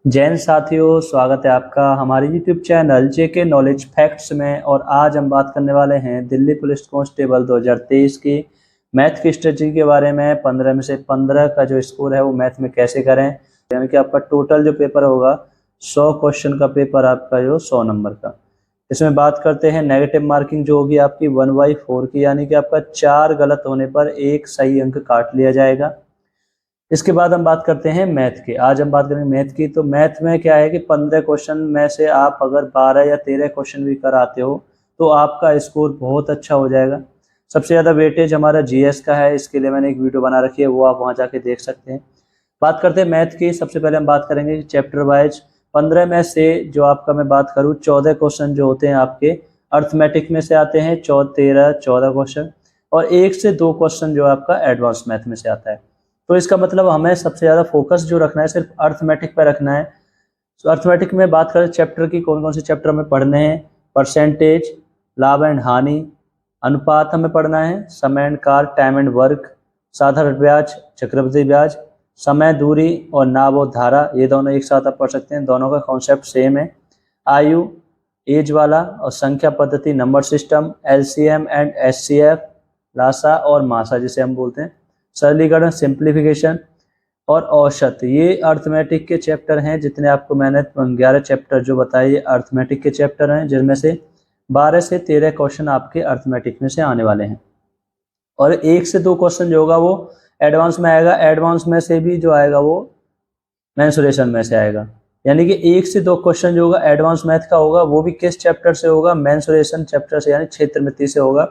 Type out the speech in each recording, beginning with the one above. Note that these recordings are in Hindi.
जैन साथियों, स्वागत है आपका हमारे YouTube चैनल जेके नॉलेज फैक्ट्स में। और आज हम बात करने वाले हैं दिल्ली पुलिस कांस्टेबल 2023 की मैथ की स्ट्रेटजी के बारे में। 15 में से 15 का जो स्कोर है वो मैथ में कैसे करें, यानी कि आपका टोटल जो पेपर होगा 100 क्वेश्चन का पेपर आपका जो 100 नंबर का। इसमें बात करते हैं नेगेटिव मार्किंग जो होगी आपकी 1/4 की, यानी कि आपका 4 गलत होने पर एक सही अंक काट लिया जाएगा। इसके बाद हम बात करते हैं मैथ की। आज हम बात करेंगे मैथ की। तो मैथ में क्या है कि 15 क्वेश्चन में से आप अगर 12 या 13 क्वेश्चन भी कराते हो तो आपका स्कोर बहुत अच्छा हो जाएगा। सबसे ज़्यादा वेटेज हमारा जीएस का है, इसके लिए मैंने एक वीडियो बना रखी है, वो आप वहाँ जाके देख सकते हैं। बात करते हैं मैथ की। सबसे पहले हम बात करेंगे चैप्टर वाइज। 15 में से जो आपका मैं बात करूँ 14 क्वेश्चन जो होते हैं आपके अर्थमेटिक में से आते हैं, 14 क्वेश्चन, और 1 से 2 क्वेश्चन जो आपका एडवांस मैथ में से आता है। तो इसका मतलब हमें सबसे ज़्यादा फोकस जो रखना है सिर्फ अर्थमेटिक पर रखना है। तो अर्थमेटिक में बात करें चैप्टर की, कौन कौन से चैप्टर हमें पढ़ने हैं। परसेंटेज, लाभ एंड हानि, अनुपात हमें पढ़ना है, समय and car, time and work, साधारण ब्याज, चक्रवृद्धि ब्याज, समय, दूरी और नाव और धारा, ये दोनों एक साथ आप पढ़ सकते हैं, दोनों का कॉन्सेप्ट सेम है। आयु, एज वाला, और संख्या पद्धति, number system, LCM and HCF, लासा और मासा जिसे हम बोलते हैं, सरलीकरण, सिंप्लीफिकेशन और औसत, ये अर्थमेटिक के चैप्टर हैं। जितने आपको मैंने 11 चैप्टर जो बताए ये अर्थमेटिक के चैप्टर हैं, जिनमें से 12 से 13 क्वेश्चन आपके अर्थमेटिक में से आने वाले हैं, और 1 से 2 क्वेश्चन जो होगा वो एडवांस में आएगा। एडवांस में से भी जो आएगा वो मेंसुरेशन में से आएगा, यानी कि 1 से 2 क्वेश्चन जो होगा एडवांस मैथ का होगा, वो भी किस चैप्टर से होगा, मेंसुरेशन चैप्टर से, यानी क्षेत्रमिति से होगा।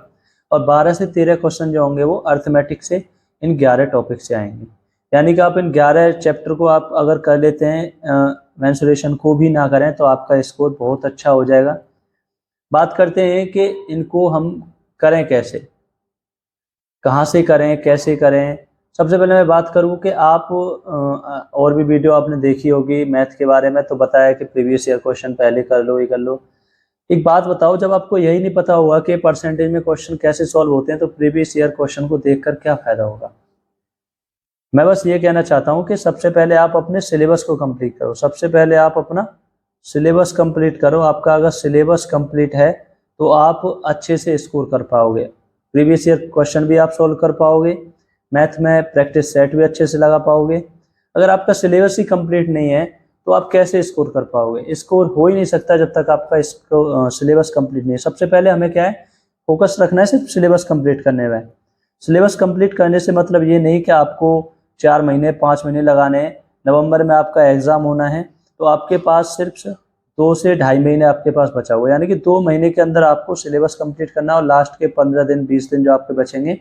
और 12 से 13 क्वेश्चन जो होंगे वो अर्थमेटिक से, इन 11 टॉपिक से आएंगे। यानी कि आप इन 11 चैप्टर को आप अगर कर लेते हैं, मेंसुरेशन को भी ना करें, तो आपका स्कोर बहुत अच्छा हो जाएगा। बात करते हैं कि इनको हम करें कैसे, कहाँ से करें, कैसे करें। सबसे पहले मैं बात करूं कि आप और भी वीडियो आपने देखी होगी मैथ के बारे में, तो बताया कि प्रीवियस ईयर क्वेश्चन पहले कर लो, ये कर लो। एक बात बताओ, जब आपको यही नहीं पता होगा कि परसेंटेज में क्वेश्चन कैसे सॉल्व होते हैं, तो प्रीवियस ईयर क्वेश्चन को देखकर क्या फायदा होगा। मैं बस ये कहना चाहता हूँ कि सबसे पहले आप अपने सिलेबस को कंप्लीट करो। सबसे पहले आप अपना सिलेबस कंप्लीट करो। आपका अगर सिलेबस कंप्लीट है तो आप अच्छे से स्कोर कर पाओगे, प्रीवियस ईयर क्वेश्चन भी आप सॉल्व कर पाओगे, मैथ में प्रैक्टिस सेट भी अच्छे से लगा पाओगे। अगर आपका सिलेबस ही कंप्लीट नहीं है तो आप कैसे स्कोर कर पाओगे। स्कोर हो ही नहीं सकता जब तक आपका सिलेबस कंप्लीट नहीं है। सबसे पहले हमें क्या है, फोकस रखना है सिर्फ सिलेबस कंप्लीट करने में। सिलेबस कंप्लीट करने से मतलब ये नहीं कि आपको 4 महीने 5 महीने लगाने हैं। नवंबर में आपका एग्जाम होना है, तो आपके पास सिर्फ 2 से ढाई महीने आपके पास बचा हुआ है, यानी कि 2 महीने के अंदर आपको सिलेबस कंप्लीट करना है। और लास्ट के 15 दिन 20 दिन जो आपके बचेंगे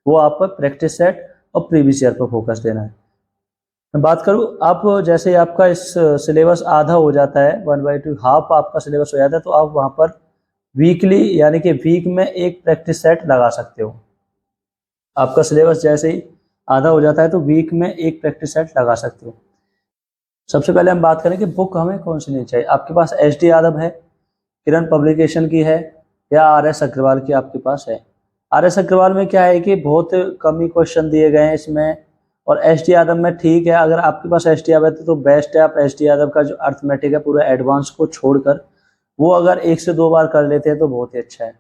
वो आप पर प्रैक्टिस सेट और प्रीवियस ईयर पर फोकस देना है। मैं बात करूँ, आप जैसे ही आपका इस सिलेबस आधा हो जाता है, 1/2 हाफ आपका सिलेबस हो जाता है, तो आप वहाँ पर वीकली, यानी कि वीक में एक प्रैक्टिस सेट लगा सकते हो। आपका सिलेबस जैसे ही आधा हो जाता है तो वीक में एक प्रैक्टिस सेट लगा सकते हो। सबसे पहले हम बात करें कि बुक हमें कौन सी लेनी चाहिए। आपके पास एच.डी. यादव है, किरण पब्लिकेशन की है, या आर.एस. अग्रवाल की आपके पास है। आर.एस. अग्रवाल में क्या है कि बहुत कम ही क्वेश्चन दिए गए हैं इसमें, और एच.डी. यादव में ठीक है। अगर आपके पास एच.डी. यादव है तो बेस्ट है। आप एच.डी. यादव का जो अर्थमेटिक है पूरा एडवांस को छोड़कर वो अगर 1 से 2 बार कर लेते हैं तो बहुत ही अच्छा है।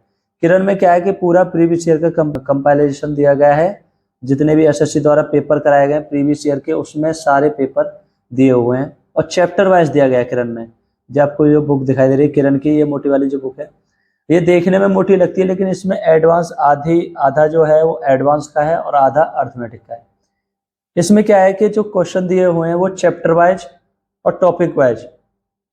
किरण में क्या है कि पूरा प्रीवियस ईयर का कंपाइलेशन दिया गया है, जितने भी एसएससी द्वारा पेपर कराए गए प्रीवियस ईयर के उसमें सारे पेपर दिए हुए हैं, और चैप्टर वाइज दिया गया है। किरण में जो आपको जो बुक दिखाई दे रही है किरण की, ये मोटी वाली जो बुक है, ये देखने में मोटी लगती है, लेकिन इसमें एडवांस आधा जो है वो एडवांस का है और आधा अर्थमेटिक का है। इसमें क्या है कि जो क्वेश्चन दिए हुए हैं वो चैप्टर वाइज और टॉपिक वाइज,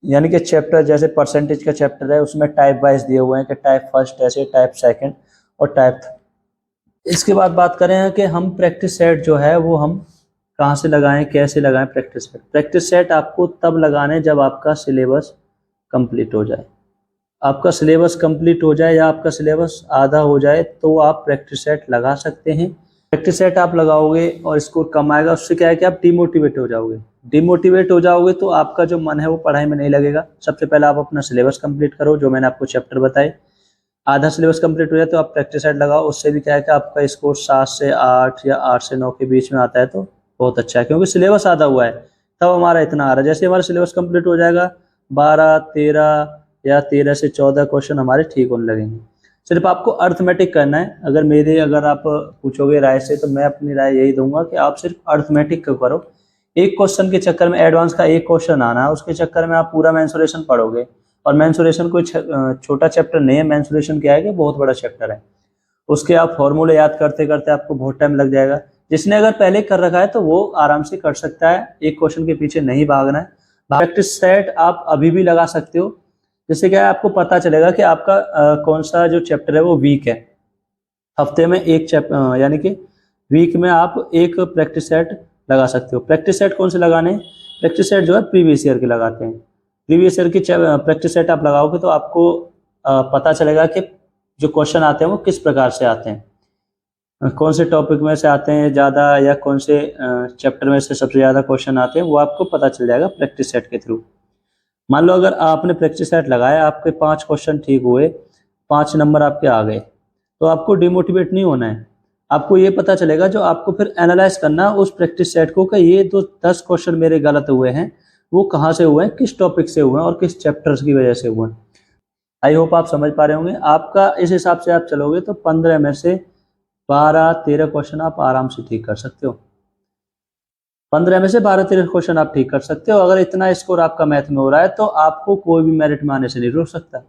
यानी कि चैप्टर जैसे परसेंटेज का चैप्टर है उसमें टाइप वाइज दिए हुए हैं कि टाइप फर्स्ट ऐसे, टाइप सेकंड और टाइप थर्ड। इसके बाद बात करें कि हम प्रैक्टिस सेट जो है वो हम कहाँ से लगाएं, कैसे लगाएं। प्रैक्टिस सेट, प्रैक्टिस सेट आपको तब लगाने जब आपका सिलेबस कंप्लीट हो जाए। आपका सिलेबस कंप्लीट हो जाए या आपका सिलेबस आधा हो जाए तो आप प्रैक्टिस सेट लगा सकते हैं। प्रैक्टिस सेट आप लगाओगे और स्कोर कम आएगा, उससे क्या है कि आप डिमोटिवेट हो जाओगे। डिमोटिवेट हो जाओगे तो आपका जो मन है वो पढ़ाई में नहीं लगेगा। सबसे पहले आप अपना सिलेबस कंप्लीट करो, जो मैंने आपको चैप्टर बताए। आधा सिलेबस कंप्लीट हो जाए तो आप प्रैक्टिस सेट लगाओ, उससे भी क्या है कि आपका स्कोर 7 से 8 या 8 से 9 के बीच में आता है तो बहुत अच्छा है, क्योंकि सिलेबस आधा हुआ है। तब हमारा इतना आ रहा है। जैसे हमारा सिलेबस कंप्लीट हो जाएगा 12, 13 या 13 से 14 क्वेश्चन हमारे ठीक होने लगेंगे। सिर्फ आपको अर्थमेटिक करना है। अगर आप पूछोगे राय से तो मैं अपनी राय यही दूंगा कि आप सिर्फ अर्थमेटिक को करो। एक क्वेश्चन के चक्कर में, एडवांस का एक क्वेश्चन आना है, उसके चक्कर में आप पूरा मेंसुरेशन पढ़ोगे, और मेंसुरेशन कोई छोटा चैप्टर नहीं है। मेंसुरेशन क्या है कि बहुत बड़ा चैप्टर है। उसके आप फॉर्मूले याद करते करते आपको बहुत टाइम लग जाएगा। जिसने अगर पहले कर रखा है तो वो आराम से कर सकता है, एक क्वेश्चन के पीछे नहीं भागना है। प्रैक्टिस सेट आप अभी भी लगा सकते हो, जिससे क्या है आपको पता चलेगा कि आपका कौन सा जो चैप्टर है वो वीक है। हफ्ते में एक चैप्टर यानी कि वीक में आप एक प्रैक्टिस सेट लगा सकते हो। प्रैक्टिस सेट कौन से लगाने हैं? प्रैक्टिस सेट जो है प्रीवियस ईयर के लगाते हैं। प्रीवियस ईयर की प्रैक्टिस सेट आप लगाओगे तो आपको पता चलेगा कि जो क्वेश्चन आते हैं वो किस प्रकार से आते हैं, कौन से टॉपिक में से आते हैं ज़्यादा, या कौन से चैप्टर में से सबसे ज़्यादा क्वेश्चन आते हैं, वो आपको पता चल जाएगा प्रैक्टिस सेट के थ्रू। मान लो अगर आपने प्रैक्टिस सेट लगाया, आपके 5 क्वेश्चन ठीक हुए, 5 नंबर आपके आ गए, तो आपको डिमोटिवेट नहीं होना है। आपको ये पता चलेगा, जो आपको फिर एनालाइज करना उस प्रैक्टिस सेट को, कि ये तो 10 क्वेश्चन मेरे गलत हुए हैं, वो कहाँ से हुए हैं, किस टॉपिक से हुए हैं और किस चैप्टर्स की वजह से हुए हैं। आई होप आप समझ पा रहे होंगे। आपका इस हिसाब से आप चलोगे तो 15 में से 12-13 क्वेश्चन आप आराम से ठीक कर सकते हो। 15 में से 12-13 क्वेश्चन आप ठीक कर सकते हो। अगर इतना स्कोर आपका मैथ में हो रहा है तो आपको कोई भी मेरिट में आने से नहीं रोक सकता।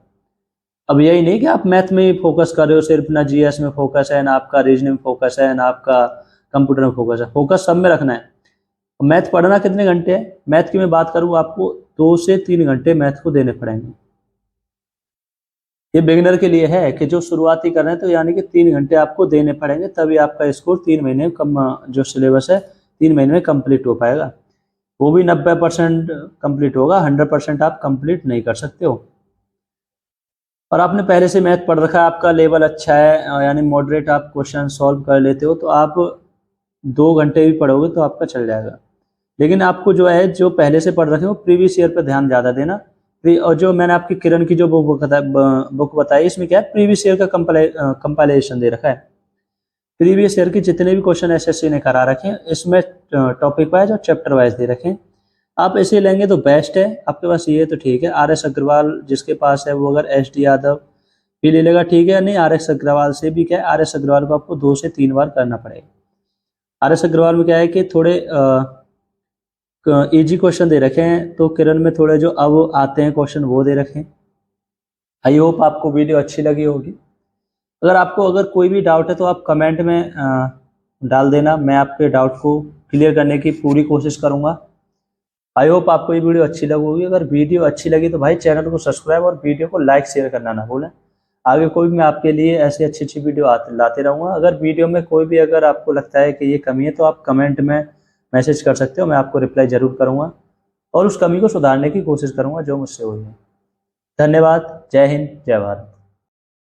अब यही नहीं कि आप मैथ में ही फोकस कर रहे हो सिर्फ, ना जीएस में फोकस है, ना आपका रीजनिंग में फोकस है, ना आपका कंप्यूटर में फोकस है। फोकस सब में रखना है। मैथ पढ़ना कितने घंटे है? मैथ की मैं बात करूँ, आपको 2 से 3 घंटे मैथ को देने पड़ेंगे। ये बिगिनर के लिए है कि जो शुरुआती कर रहे हैं, तो यानी कि 3 घंटे आपको देने पड़ेंगे, तभी आपका स्कोर 3 महीने कम, जो सिलेबस है 3 महीने में कंप्लीट हो पाएगा। वो भी 90% कंप्लीट होगा, 100% आप कंप्लीट नहीं कर सकते हो। और आपने पहले से मैथ पढ़ रखा है, आपका लेवल अच्छा है, यानी मॉडरेट आप क्वेश्चन सॉल्व कर लेते हो, तो आप 2 घंटे भी पढ़ोगे तो आपका चल जाएगा। लेकिन आपको जो है, जो पहले से पढ़ रखे हो, प्रीवियस ईयर पर ध्यान ज़्यादा देना। और जो मैंने आपकी किरण की जो बुक बताई, इसमें क्या है, प्रीवियस ईयर का कंपाइलेशन दे रखा है। प्रीवियस ईयर के जितने भी क्वेश्चन एसएससी ने करा रखे हैं, इसमें टॉपिक वाइज और चैप्टर वाइज दे रखे हैं। आप ऐसे लेंगे तो बेस्ट है। आपके पास ये तो ठीक है, आर.एस. अग्रवाल जिसके पास है, वो अगर एस.डी. यादव भी ले लेगा, ठीक है। नहीं, आर.एस. अग्रवाल से भी क्या है, आर.एस. अग्रवाल को आपको 2 से 3 बार करना पड़ेगा। आर.एस. अग्रवाल में क्या है कि थोड़े इजी क्वेश्चन दे रखे हैं, तो किरण में थोड़े जो अब आते हैं क्वेश्चन वो दे रखे हैं। आई होप आपको वीडियो अच्छी लगी होगी। अगर कोई भी डाउट है तो आप कमेंट में डाल देना, मैं आपके डाउट को क्लियर करने की पूरी कोशिश करूंगा। आई होप आपको ये वीडियो अच्छी लगी होगी। अगर वीडियो अच्छी लगी तो भाई चैनल को सब्सक्राइब और वीडियो को लाइक शेयर करना ना भूलें। आगे कोई भी मैं आपके लिए ऐसी अच्छी वीडियो लाते रहूँगा। अगर वीडियो में कोई भी अगर आपको लगता है कि ये कमी है, तो आप कमेंट में मैसेज कर सकते हो, मैं आपको रिप्लाई ज़रूर करूँगा और उस कमी को सुधारने की कोशिश करूँगा जो मुझसे हुई है। धन्यवाद। जय हिंद, जय भारत।